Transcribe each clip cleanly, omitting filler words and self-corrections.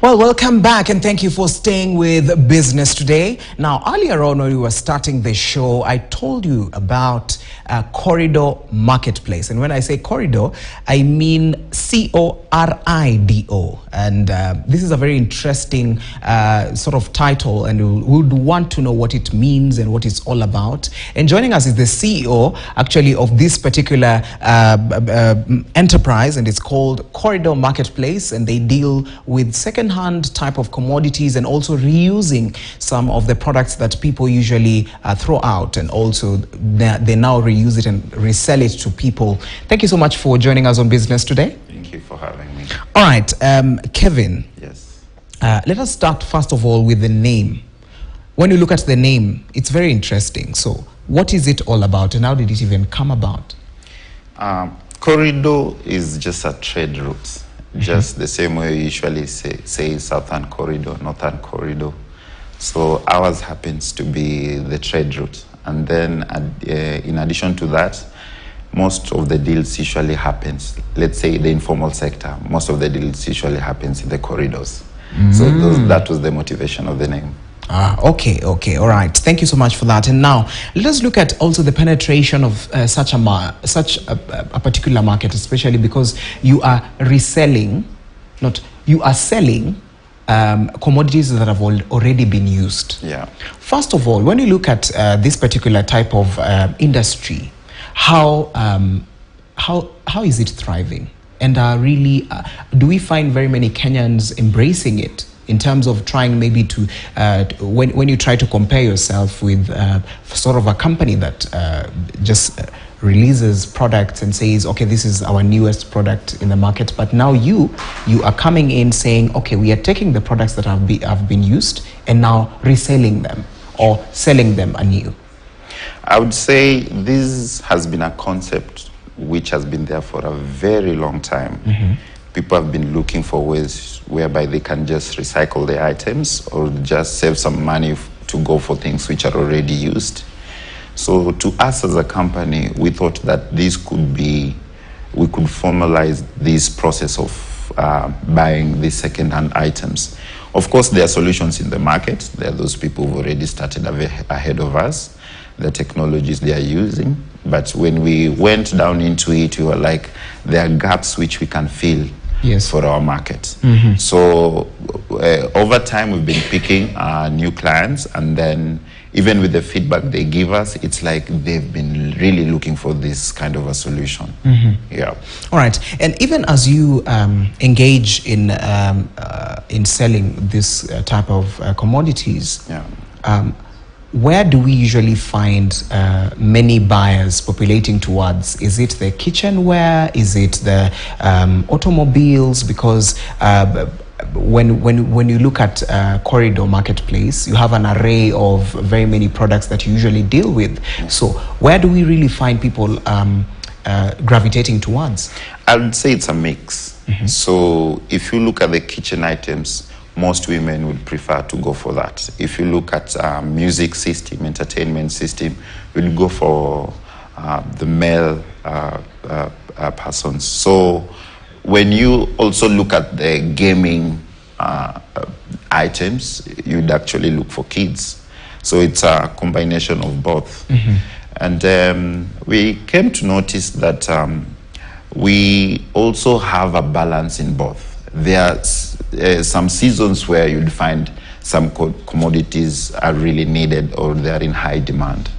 Well, welcome back and thank you for staying with Business Today. Now, earlier on when we were starting the show, I told you about CORIDO Marketplace. And when I say CORIDO, I mean CORIDO. And this is a very interesting sort of title, and we would want to know what it means and what it's all about. And joining us is the CEO, actually, of this particular enterprise, and it's called CORIDO Marketplace, and they deal with second-hand type of commodities and also reusing some of the products that people usually throw out, and also they now reuse it and resell it to people. Thank you so much for joining us on Business Today. Thank you for having me. All right, Kevin. Yes. Let us start first of all with the name. When you look at the name, it's very interesting. So what is it all about and how did it even come about? CORIDO is just a trade route. Just the same way you usually say Southern Corridor, Northern Corridor. So ours happens to be the trade route. And then in addition to that, most of the deals usually happens, let's say the informal sector, most of the deals usually happens in the corridors. So that was the motivation of the name. Okay, all right. Thank you so much for that. And now let us look at also the penetration of such a particular market, especially because you are reselling, you are selling commodities that have already been used. Yeah. First of all, when you look at this particular type of industry, how is it thriving? And really, do we find very many Kenyans embracing it? In terms of trying maybe to, when you try to compare yourself with sort of a company that just releases products and says, okay, this is our newest product in the market, but now you are coming in saying, okay, we are taking the products that have been used and now reselling them or selling them anew. I would say this has been a concept which has been there for a very long time. People have been looking for ways whereby they can just recycle the items or just save some money to go for things which are already used. So to us as a company, we thought that this could be, we could formalize this process of buying these second-hand items. Of course, there are solutions in the market. There are those people who've already started ahead of us, the technologies they are using. But when we went down into it, we were like, there are gaps which we can fill. Yes. For our market. So over time, we've been picking new clients, and then even with the feedback they give us, it's like they've been really looking for this kind of a solution. Yeah. All right. And even as you engage in selling this type of commodities, yeah. Where do we usually find many buyers populating towards? Is it the kitchenware? Is it the automobiles? Because when you look at CORIDO Marketplace, you have an array of very many products that you usually deal with. So where do we really find people gravitating towards? I would say it's a mix. So if you look at the kitchen items, most women would prefer to go for that. If you look at music system, entertainment system, we'll go for the male persons. So when you also look at the gaming items, you'd actually look for kids. So it's a combination of both. And we came to notice that we also have a balance in both. There are some seasons where you'd find some commodities are really needed or they're in high demand,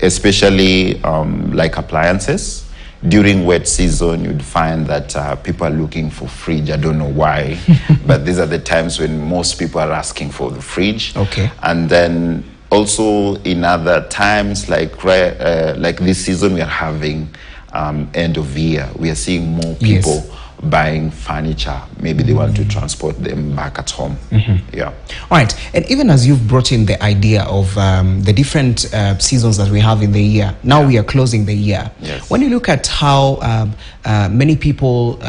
especially like appliances. During wet season, you'd find that people are looking for fridge. I don't know why, but these are the times when most people are asking for the fridge. Okay. And then also in other times, like this season, we are having end of year. We are seeing more people. Yes. Buying furniture, maybe they want to transport them back at home. Yeah. All right. And even as you've brought in the idea of the different seasons that we have in the year, now we are closing the year. Yes. When you look at how many people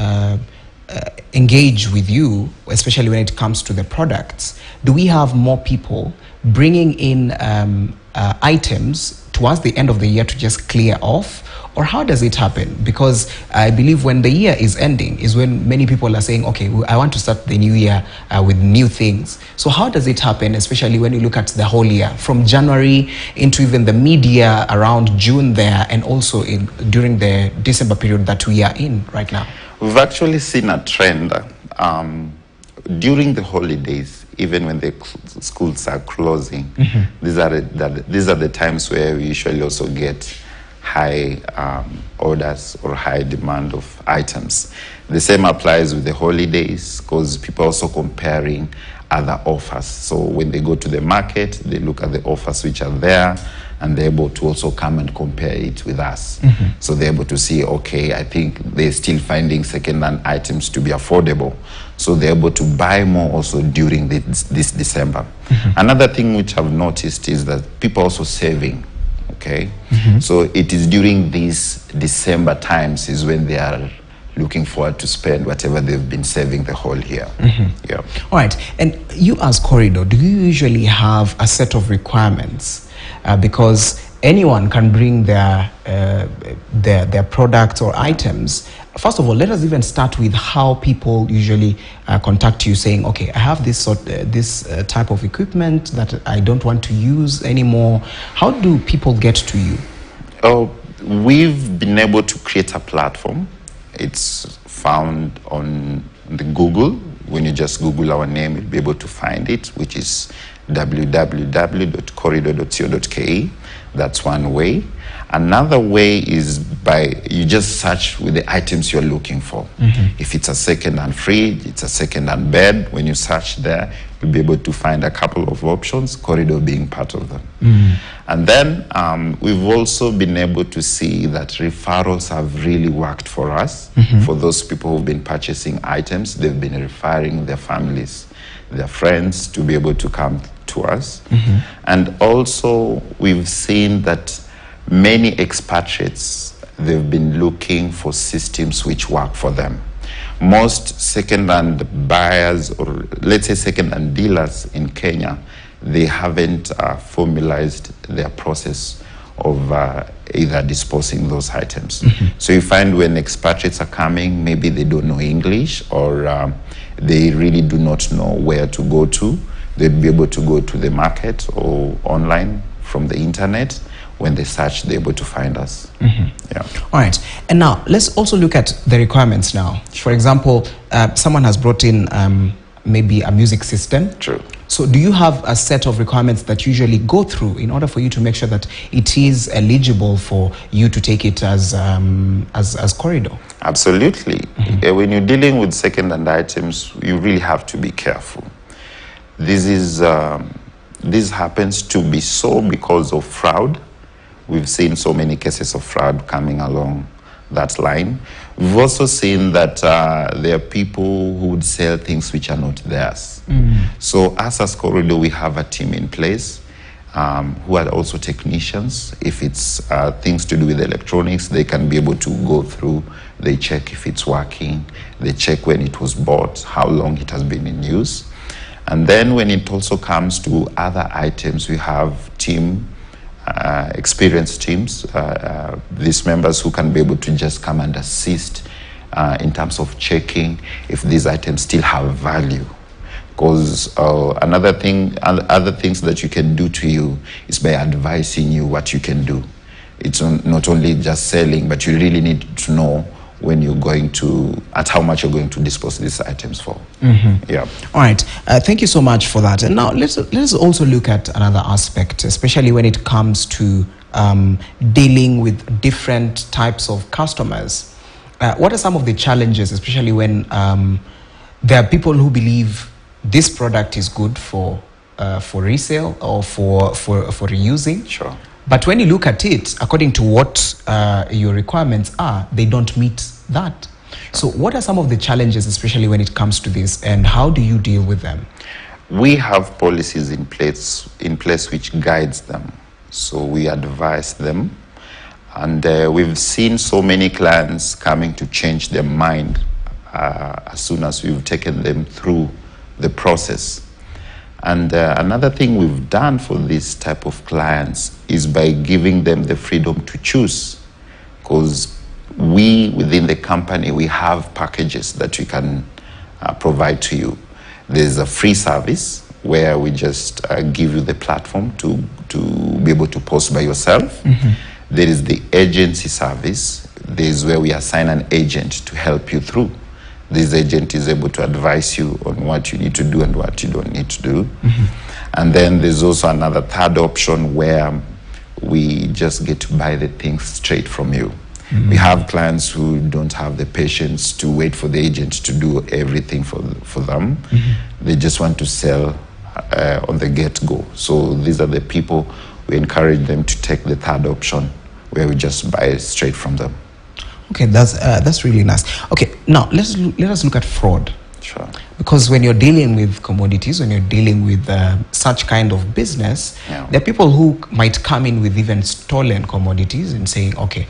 engage with you, especially when it comes to the products, do we have more people bringing in items towards the end of the year to just clear off? Or how does it happen? Because I believe when the year is ending is when many people are saying, okay, I want to start the new year with new things. So how does it happen, especially when you look at the whole year, from January into even the mid-year around June there, and also during the December period that we are in right now? We've actually seen a trend during the holidays, even when the schools are closing. These are the times where we usually also get high orders or high demand of items. The same applies with the holidays, because people are also comparing other offers. So when they go to the market, they look at the offers which are there, and they're able to also come and compare it with us. So they're able to see, okay, I think they're still finding second-hand items to be affordable. So they're able to buy more also during this December. Another thing which I've noticed is that people are also saving. Okay, so it is during these December times is when they are looking forward to spend whatever they've been saving the whole year. Yeah. All right. And you as CORIDO, do you usually have a set of requirements? Because anyone can bring their products or items. First of all, let us even start with how people usually contact you, saying, okay, I have this type of equipment that I don't want to use anymore. How do people get to you? We've been able to create a platform. It's found on the Google. When you just Google our name, you'll be able to find it, which is www.corido.co.ke. That's one way. Another way is by you just search with the items you're looking for. If it's a second-hand fridge, it's a second-hand bed, when you search there, you'll be able to find a couple of options, CORIDO being part of them. And then we've also been able to see that referrals have really worked for us. For those people who've been purchasing items, they've been referring their families, their friends, to be able to come to us. And also we've seen that many expatriates, they've been looking for systems which work for them. Most second-hand buyers, or let's say second-hand dealers in Kenya, they haven't formalized their process of either disposing those items. So you find when expatriates are coming, maybe they don't know English, or they really do not know where to go to. They'd be able to go to the market or online from the internet. When they search, they're able to find us. Yeah. All right. And now let's also look at the requirements now. For example, someone has brought in maybe a music system. True. So do you have a set of requirements that you usually go through in order for you to make sure that it is eligible for you to take it as CORIDO? Absolutely. When you're dealing with second-hand items, you really have to be careful. This happens to be so because of fraud. We've seen so many cases of fraud coming along that line. We've also seen that there are people who would sell things which are not theirs. So us as CORIDO, we have a team in place who are also technicians. If it's things to do with electronics, they can be able to go through, they check if it's working, they check when it was bought, how long it has been in use. And then when it also comes to other items, we have experienced teams, these members who can be able to just come and assist in terms of checking if these items still have value. Because other things that you can do to you is by advising you what you can do. It's not only just selling, but you really need to know when you're going to, at how much you're going to dispose these items for. Yeah. All right. Thank you so much for that. And now let's also look at another aspect, especially when it comes to dealing with different types of customers. What are some of the challenges, especially when there are people who believe this product is good for resale or for reusing? Sure. But when you look at it, according to what your requirements are, they don't meet that. So what are some of the challenges, especially when it comes to this, and how do you deal with them? We have policies in place which guides them. So we advise them. And we've seen so many clients coming to change their mind as soon as we've taken them through the process. And another thing we've done for this type of clients is by giving them the freedom to choose, because we within the company, we have packages that we can provide to you. There's a free service where we just give you the platform to be able to post by yourself. There is the agency service. There's where we assign an agent to help you through. This agent is able to advise you on what you need to do and what you don't need to do. And then there's also another third option where we just get to buy the things straight from you. We have clients who don't have the patience to wait for the agent to do everything for them. They just want to sell on the get-go. So these are the people, we encourage them to take the third option where we just buy it straight from them. Okay, that's really nice. Okay, now let us look at fraud. Sure. Because when you're dealing with commodities, when you're dealing with such kind of business, there are people who might come in with even stolen commodities and saying, okay,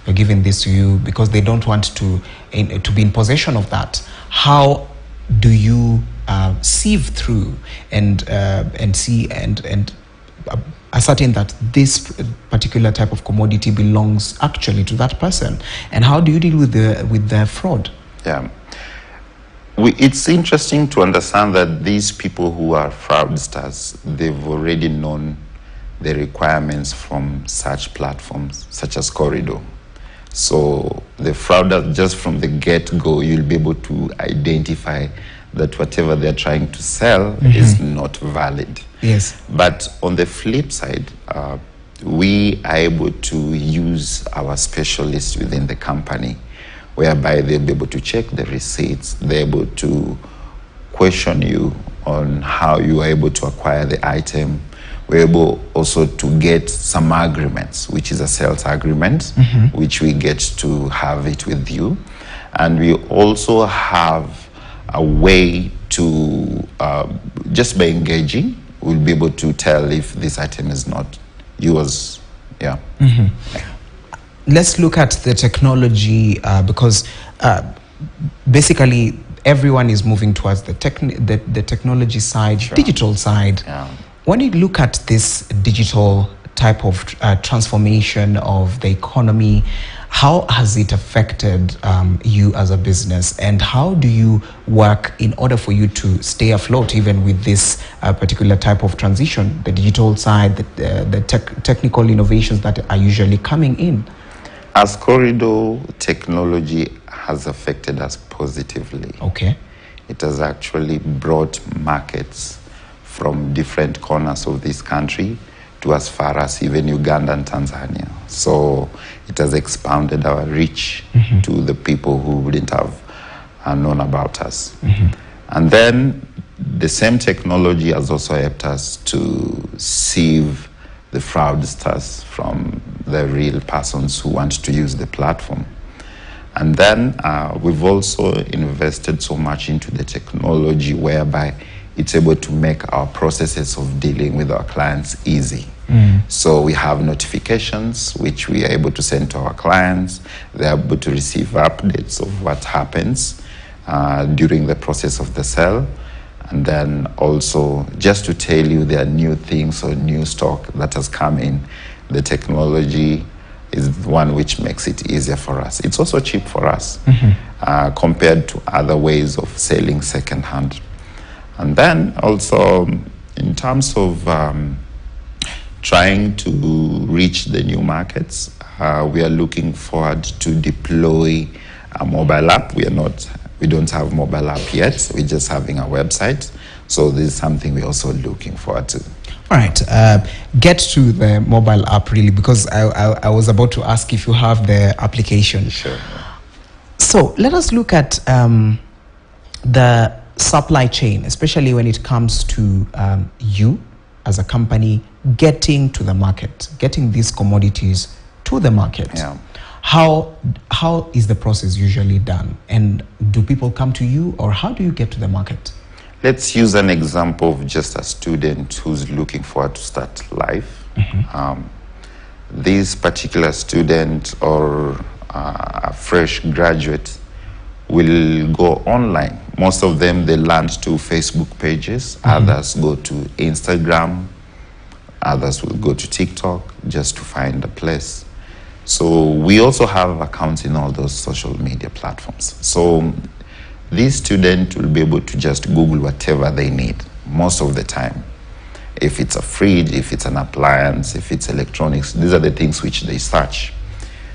we're giving this to you, because they don't want to be in possession of that. How do you sieve through and see and ascertain that this particular type of commodity belongs actually to that person? And how do you deal with the fraud? Yeah. It's interesting to understand that these people who are fraudsters, they've already known the requirements from such platforms, such as CORIDO. So the frauder, just from the get-go, you'll be able to identify that whatever they're trying to sell is not valid. Yes. But on the flip side, we are able to use our specialists within the company, whereby they'll be able to check the receipts, they're able to question you on how you are able to acquire the item. We're able also to get some agreements, which is a sales agreement, which we get to have it with you. And we also have a way to, just by engaging, we'll be able to tell if this item is not yours. Yeah. Let's look at the technology, because basically everyone is moving towards the technology side, digital side. Yeah. When you look at this digital type of transformation of the economy, how has it affected you as a business, and how do you work in order for you to stay afloat even with this particular type of transition, the digital side, the technical innovations that are usually coming in? As CORIDO, technology has affected us positively. Okay. It has actually brought markets from different corners of this country to as far as even Uganda and Tanzania. So it has expanded our reach to the people who wouldn't have known about us. And then the same technology has also helped us to sieve the fraudsters from the real persons who want to use the platform. And then we've also invested so much into the technology whereby it's able to make our processes of dealing with our clients easy. So we have notifications which we are able to send to our clients. They're able to receive updates of what happens during the process of the sale. And then also just to tell you there are new things or new stock that has come in. The technology is one which makes it easier for us. It's also cheap for us compared to other ways of selling secondhand. And then also in terms of trying to reach the new markets, we are looking forward to deploy a mobile app. We don't have mobile app yet. We're just having a website. So this is something we're also looking forward to. All right, get to the mobile app really, because I was about to ask if you have the application. Sure. So let us look at the supply chain, especially when it comes to you as a company getting to the market, getting these commodities to the market. Yeah. How is the process usually done? And do people come to you, or how do you get to the market? Let's use an example of just a student who's looking forward to start life. This particular student or a fresh graduate will go online Most of them, they land to Facebook pages. Others go to Instagram. Others will go to TikTok just to find a place. So we also have accounts in all those social media platforms. So these students will be able to just Google whatever they need most of the time. If it's a fridge, if it's an appliance, if it's electronics, these are the things which they search.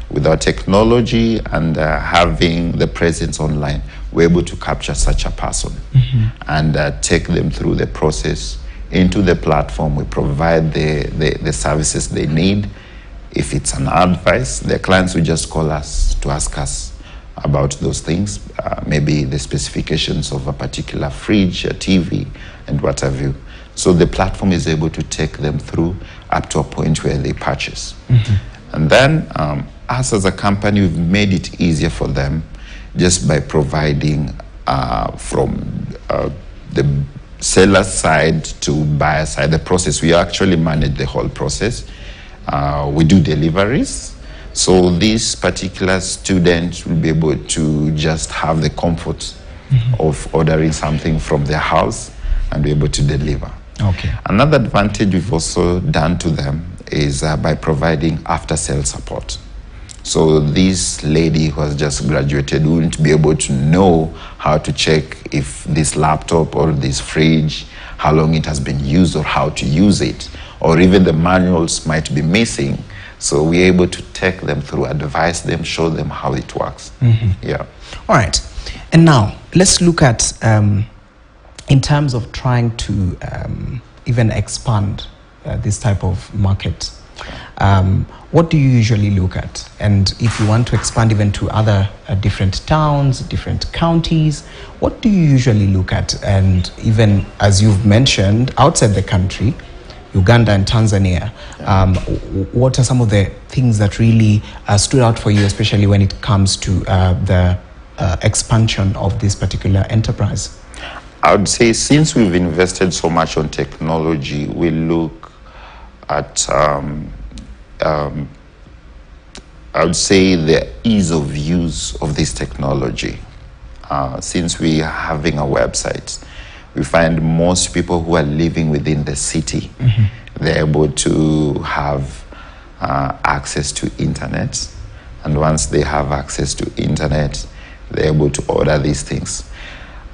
With our technology and having the presence online, we're able to capture such a person and take them through the process into the platform. We provide the services they need. If it's an advice, the clients will just call us to ask us about those things, maybe the specifications of a particular fridge, a TV, and what have you. So the platform is able to take them through up to a point where they purchase. And then us as a company, we've made it easier for them just by providing from the seller side to buyer side, the process. We actually manage the whole process. We do deliveries. So these particular students will be able to just have the comfort of ordering something from their house and be able to deliver. Okay. Another advantage we've also done to them is by providing after-sale support. So this lady who has just graduated wouldn't be able to know how to check if this laptop or this fridge, how long it has been used or how to use it, or even the manuals might be missing. So we're able to take them through, advise them, show them how it works. Yeah. All right. And now let's look at, in terms of trying to even expand this type of market, what do you usually look at? And if you want to expand even to other different towns, different counties, what do you usually look at? And even as you've mentioned, outside the country, Uganda and Tanzania, what are some of the things that really stood out for you, especially when it comes to the expansion of this particular enterprise? I would say since we've invested so much on technology, we look at, I would say, the ease of use of this technology. Since we are having a website, we find most people who are living within the city, they're able to have access to internet. And once they have access to internet, they're able to order these things.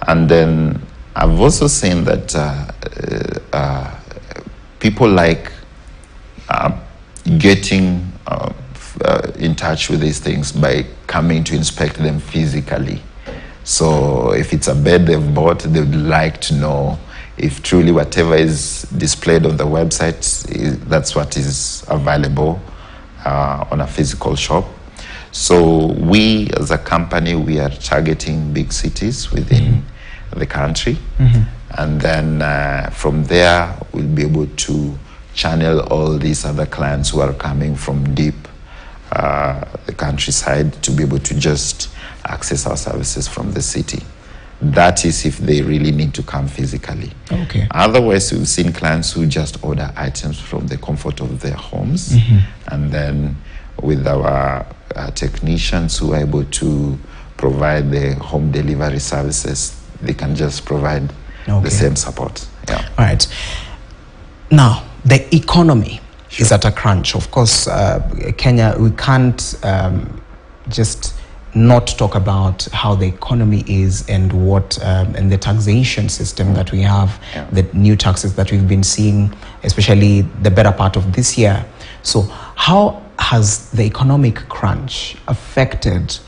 And then I've also seen that people like getting in touch with these things by coming to inspect them physically. So if it's a bed they've bought, they would like to know if truly whatever is displayed on the website, that's what is available on a physical shop. So we as a company, we are targeting big cities within the country. And then from there, we'll be able to channel all these other clients who are coming from deep the countryside to be able to just access our services from the city. That is if they really need to come physically. Okay. Otherwise, we've seen clients who just order items from the comfort of their homes. And then with our technicians who are able to provide the home delivery services, they can just provide the same support. Yeah. All right. Now, the economy is at a crunch. Of course, Kenya, we can't just not talk about how the economy is and what and the taxation system that we have, the new taxes that we've been seeing, especially the better part of this year. So how has the economic crunch affected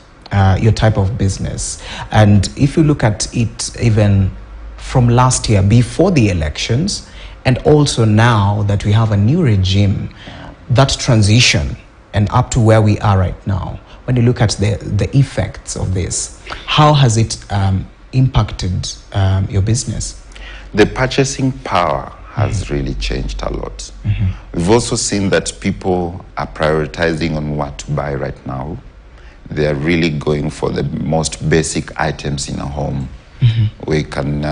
your type of business? And if you look at it even from last year, before the elections, and also now that we have a new regime, that transition and up to where we are right now, when you look at the effects of this, how has it impacted your business? The purchasing power has really changed a lot. We've also seen that people are prioritizing on what to buy right now. They're really going for the most basic items in a home. We can,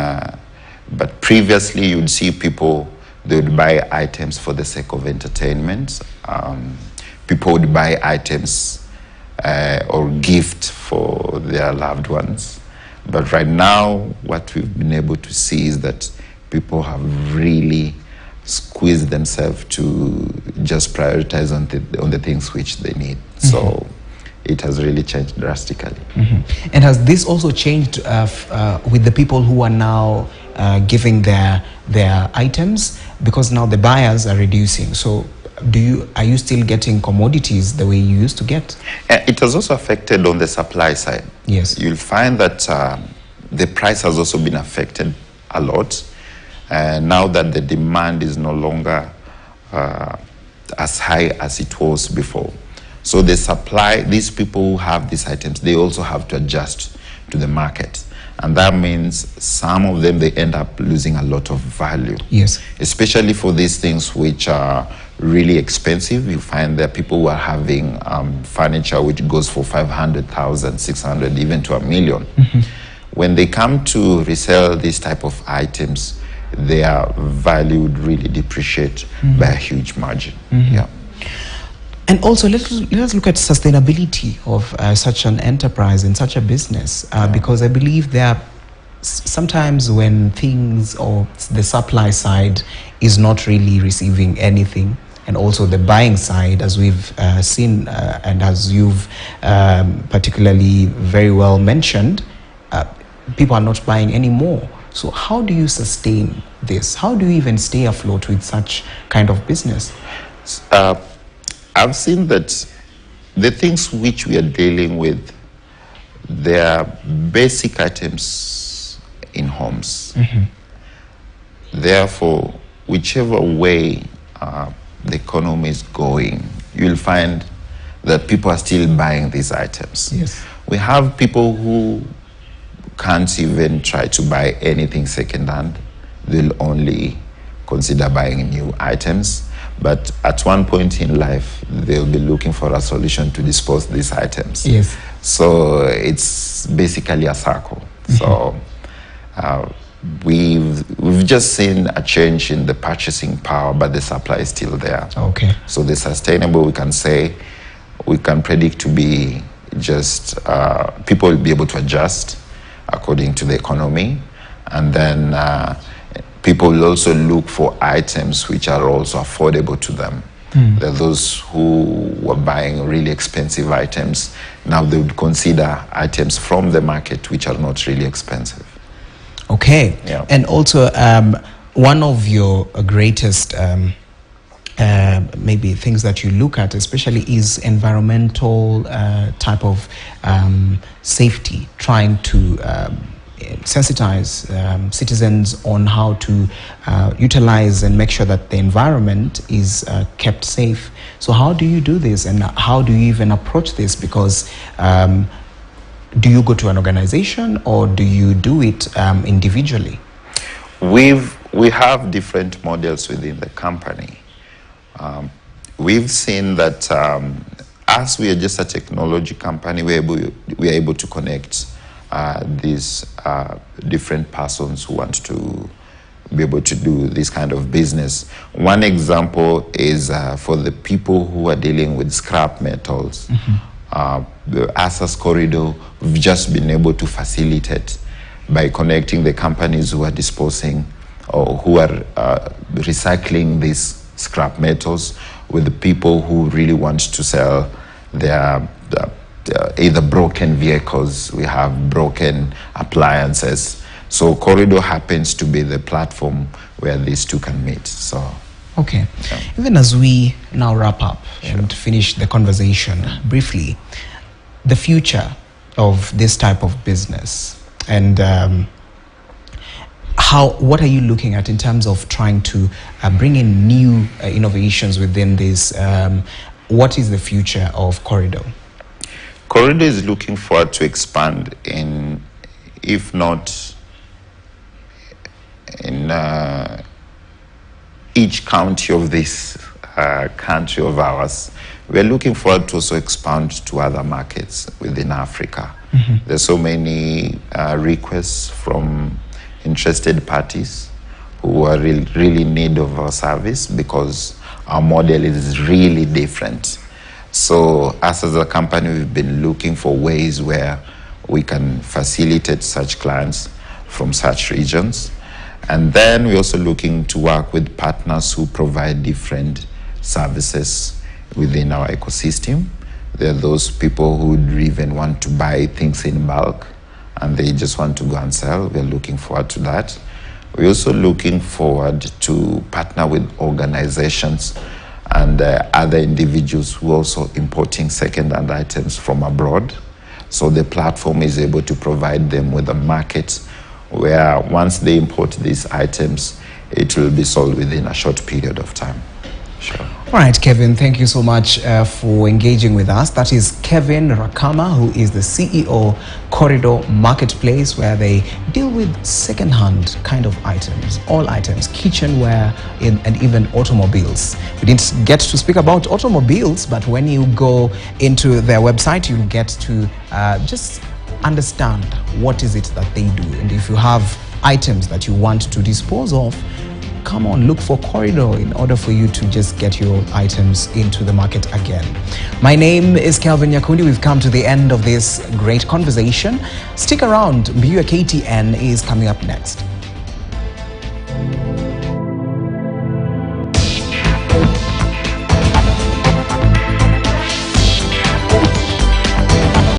but previously you'd see people, they would buy items for the sake of entertainment. People would buy items or gift for their loved ones. But right now, what we've been able to see is that people have really squeezed themselves to just prioritize on the things which they need. So it has really changed drastically. And has this also changed with the people who are now giving their items, because now the buyers are reducing? So are you still getting commodities the way you used to get? It has also affected on the supply side. Yes. You'll find that the price has also been affected a lot. Now that the demand is no longer as high as it was before. So the supply, these people who have these items, they also have to adjust to the market. And that means some of them, they end up losing a lot of value. Yes. Especially for these things which are really expensive. You find there are people who are having furniture which goes for 500,000, 600, even to $1 million. When they come to resell these type of items, their value would really depreciate by a huge margin. Yeah. And also, let us look at sustainability of such an enterprise and such a business, because I believe there are sometimes when things or the supply side is not really receiving anything, and also the buying side, as we've seen and as you've particularly very well mentioned, people are not buying anymore. So how do you sustain this? How do you even stay afloat with such kind of business? I've seen that the things which we are dealing with, they are basic items in homes. Therefore, whichever way the economy is going, you'll find that people are still buying these items. Yes. We have people who can't even try to buy anything secondhand. They'll only consider buying new items. But at one point in life, they'll be looking for a solution to dispose these items. Yes. So it's basically a circle. So we've just seen a change in the purchasing power, but the supply is still there. Okay. So the sustainable, we can say, we can predict to be just, people will be able to adjust according to the economy. And then people will also look for items which are also affordable to them. There are those who were buying really expensive items. Now they would consider items from the market which are not really expensive. Okay. Yeah. And also, one of your greatest maybe things that you look at especially is environmental type of safety, trying to sensitize citizens on how to utilize and make sure that the environment is kept safe. So how do you do this, and how do you even approach this? Because do you go to an organization, or do you do it individually? We have different models within the company. We've seen that as we are just a technology company, we're able to connect these different persons who want to be able to do this kind of business. One example is for the people who are dealing with scrap metals. As CORIDO, we've just been able to facilitate by connecting the companies who are disposing or who are recycling these scrap metals with the people who really want to sell their either broken vehicles. We have broken appliances. So CORIDO happens to be the platform where these two can meet. So, okay. Yeah. Even as we now wrap up and finish the conversation briefly, the future of this type of business, and what are you looking at in terms of trying to bring in new innovations within this? What is the future of CORIDO? CORIDO is looking forward to expand in, if not in each county of this country of ours, we're looking forward to also expand to other markets within Africa. There's so many requests from interested parties who are really in need of our service, because our model is really different. So us as a company, we've been looking for ways where we can facilitate such clients from such regions. And then we're also looking to work with partners who provide different services within our ecosystem. There are those people who even want to buy things in bulk and they just want to go and sell. We're looking forward to that. We're also looking forward to partner with organizations and other individuals who are also importing second-hand items from abroad. So the platform is able to provide them with a market where once they import these items, it will be sold within a short period of time. Sure. All right, Kevin, thank you so much for engaging with us. That is Kevin Rakama, who is the CEO, CORIDO Marketplace, where they deal with second-hand kind of items, all items, kitchenware, and even automobiles. We didn't get to speak about automobiles, but when you go into their website, you'll get to just understand what is it that they do. And if you have items that you want to dispose of, come on, look for CORIDO in order for you to just get your items into the market again. My name is Kelvin Nyakundi. We've come to the end of this great conversation. Stick around. Mbiu KTN is coming up next.